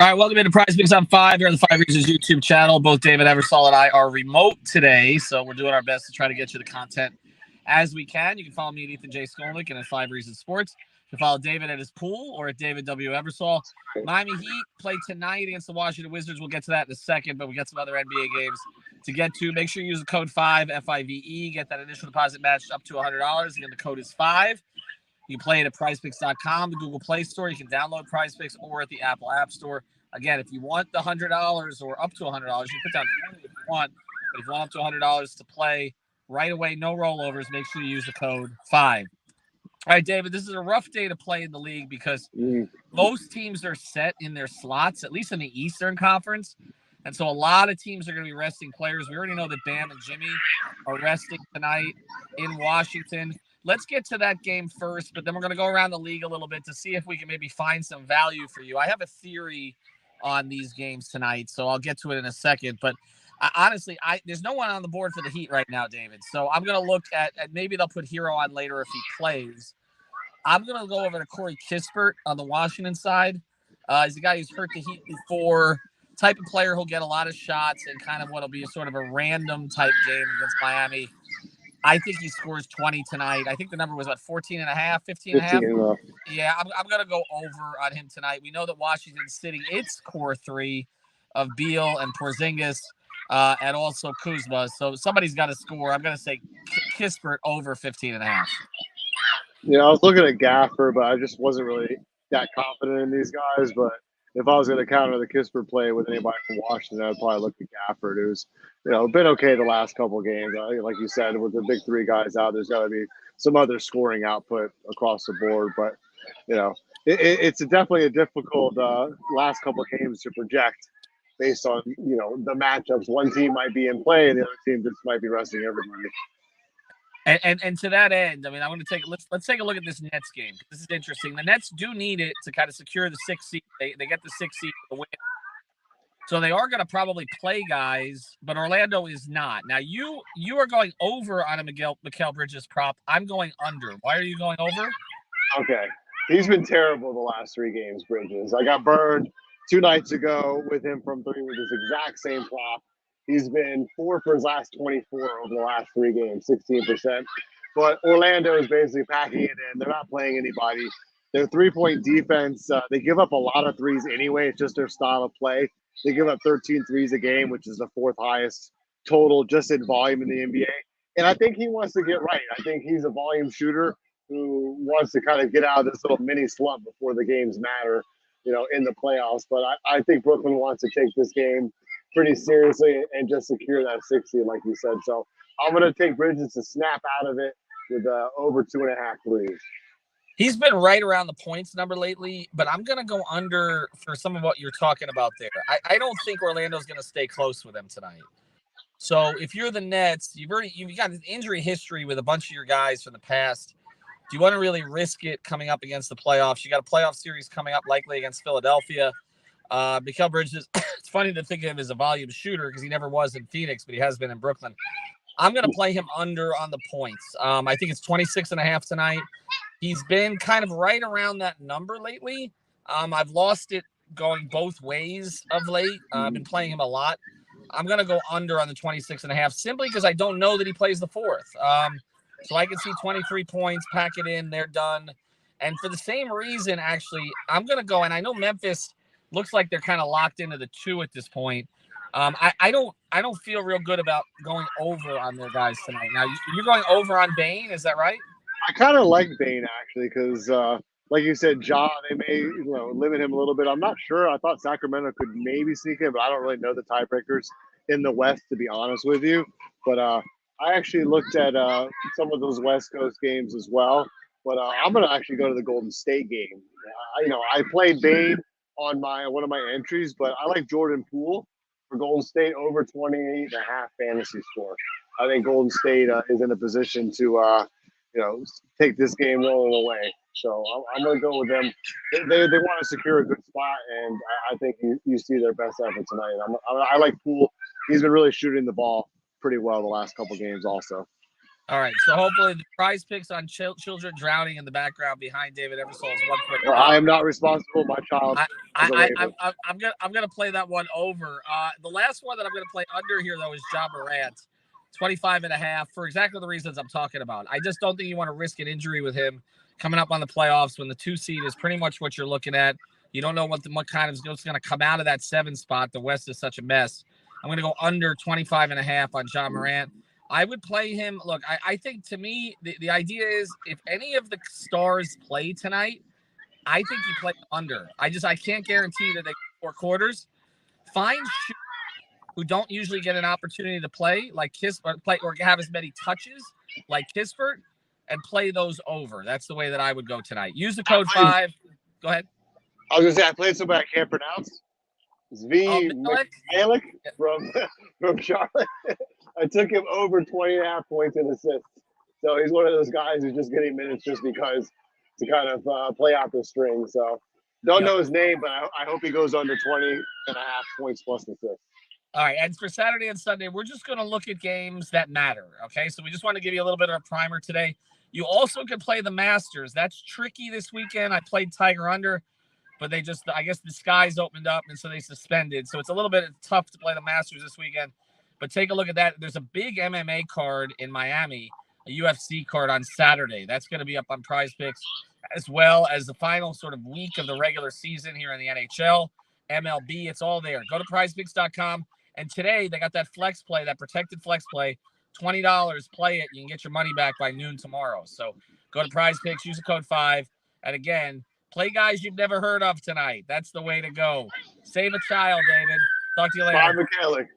All right, welcome into PrizePicks on 5 here on the 5 Reasons YouTube channel. Both David Eversole and I are remote today, so we're doing our best to try to get you the content as we can. You can follow me at Ethan J. Skolnick and at 5 Reasons Sports. You can follow David at his pool or at David W. Eversole. Miami Heat play tonight against the Washington Wizards. We'll get to that in a second, but we got some other NBA games to get to. Make sure you use the code 5, F-I-V-E. Get that initial deposit matched up to $100. Again, the code is 5. You can play it at PrizePicks.com, the Google Play Store. You can download PrizePicks or at the Apple App Store. Again, if you want the $100 or up to $100, you put down $20 if you want. But if you want up to $100 to play right away, no rollovers, make sure you use the code 5. All right, David, this is a rough day to play in the league because most teams are set in their slots, at least in the Eastern Conference. And so a lot of teams are going to be resting players. We already know that Bam and Jimmy are resting tonight in Washington. Let's get to that game first, but then we're going to go around the league a little bit to see if we can maybe find some value for you. I have a theory on these games tonight, so I'll get to it in a second. But honestly, there's no one on the board for the Heat right now, David. So I'm going to look at maybe they'll put Hero on later if he plays. I'm going to go over to Corey Kispert on the Washington side. He's a guy who's hurt the Heat before. Type of player who'll get a lot of shots and kind of what'll be a sort of a random type game against Miami. I think he scores 20 tonight. I think the number was about 14 and a half, 15 and a half. Yeah, I'm going to go over on him tonight. We know that Washington's sitting its core three of Beal and Porzingis and also Kuzma. So somebody's got to score. I'm going to say Kispert over 15 and a half. Yeah, I was looking at Gaffer, but I just wasn't really that confident in these guys. But if I was going to counter the Kispert play with anybody from Washington, I'd probably look at Gafford, who's been okay the last couple of games. Like you said, with the big three guys out, there's got to be some other scoring output across the board. But it's definitely a difficult last couple of games to project based on the matchups. One team might be in play, and the other team just might be resting everybody. And to that end, I mean, I want to let's take a look at this Nets game. This is interesting. The Nets do need it to kind of secure the 6th seed. They get the 6th seed to win. So they are going to probably play guys, but Orlando is not. Now, you are going over on a Mikal Bridges prop. I'm going under. Why are you going over? Okay. He's been terrible the last 3 games, Bridges. I got burned 2 nights ago with him from 3 with this exact same prop. He's been 4 for his last 24 over the last 3 games, 16%. But Orlando is basically packing it in. They're not playing anybody. Their 3-point defense, they give up a lot of threes anyway. It's just their style of play. They give up 13 threes a game, which is the 4th highest total just in volume in the NBA. And I think he wants to get right. I think he's a volume shooter who wants to kind of get out of this little mini slump before the games matter, in the playoffs. But I think Brooklyn wants to take this game pretty seriously and just secure that 6th seed, like you said. So I'm going to take Bridges to snap out of it with over 2.5 threes. He's been right around the points number lately, but I'm going to go under for some of what you're talking about there. I don't think Orlando's going to stay close with them tonight. So if you're the Nets, you've got an injury history with a bunch of your guys from the past. Do you want to really risk it coming up against the playoffs? You got a playoff series coming up likely against Philadelphia. Mikal Bridges, it's funny to think of him as a volume shooter because he never was in Phoenix, but he has been in Brooklyn. I'm going to play him under on the points. I think it's 26.5 tonight. He's been kind of right around that number lately. I've lost it going both ways of late. I've been playing him a lot. I'm going to go under on the 26.5 simply because I don't know that he plays the 4th. So I can see 23 points, pack it in, they're done. And for the same reason, actually, I'm going to go, and I know Memphis looks like they're kind of locked into the 2 at this point. I don't feel real good about going over on their guys tonight. Now, you're going over on Bane, is that right? I kind of like Bane, actually, because like you said, Ja, they may limit him a little bit. I'm not sure. I thought Sacramento could maybe sneak in, but I don't really know the tiebreakers in the West, to be honest with you. But I actually looked at some of those West Coast games as well. But I'm going to actually go to the Golden State game. I played Bane on one of my entries, but I like Jordan Poole for Golden State over 28.5 fantasy score. I think Golden State is in a position to take this game rolling away. So I'm going to go with them. They want to secure a good spot, and I think you see their best effort tonight. I like Poole. He's been really shooting the ball pretty well the last couple games also. All right, so hopefully the prize picks on children drowning in the background behind David Eversole's 1 foot. I am not responsible. My child is a waiver. I'm gonna play that one over. The last one that I'm gonna play under here though is Ja Morant, 25.5 for exactly the reasons I'm talking about. I just don't think you want to risk an injury with him coming up on the playoffs when the 2 seed is pretty much what you're looking at. You don't know what kind of what's going to come out of that 7 spot. The West is such a mess. I'm going to go under 25.5 on Ja Morant. I would play him. Look, I think to me, the idea is if any of the stars play tonight, I think you play under. I can't guarantee that they 4 quarters. Find shooters who don't usually get an opportunity to play, like or have as many touches, like Kispert, and play those over. That's the way that I would go tonight. Use the code 5. Go ahead. I was gonna say I played somebody I can't pronounce. Zvi Malik from Charlotte. I took him over 20.5 points and assists. So he's one of those guys who's just getting minutes just because to kind of play out the string. So don't know his name, but I hope he goes under 20.5 points plus assists. All right, and for Saturday and Sunday, we're just going to look at games that matter, okay? So we just want to give you a little bit of a primer today. You also can play the Masters. That's tricky this weekend. I played Tiger under, but I guess the skies opened up, and so they suspended. So it's a little bit tough to play the Masters this weekend. But take a look at that. There's a big MMA card in Miami, a UFC card on Saturday. That's going to be up on PrizePicks, as well as the final sort of week of the regular season here in the NHL, MLB. It's all there. Go to PrizePicks.com. And today they got that flex play, that protected flex play, $20. Play it. You can get your money back by noon tomorrow. So go to PrizePicks, use the code 5. And again, play guys you've never heard of tonight. That's the way to go. Save a child, David. Talk to you later. Bye, McKellick.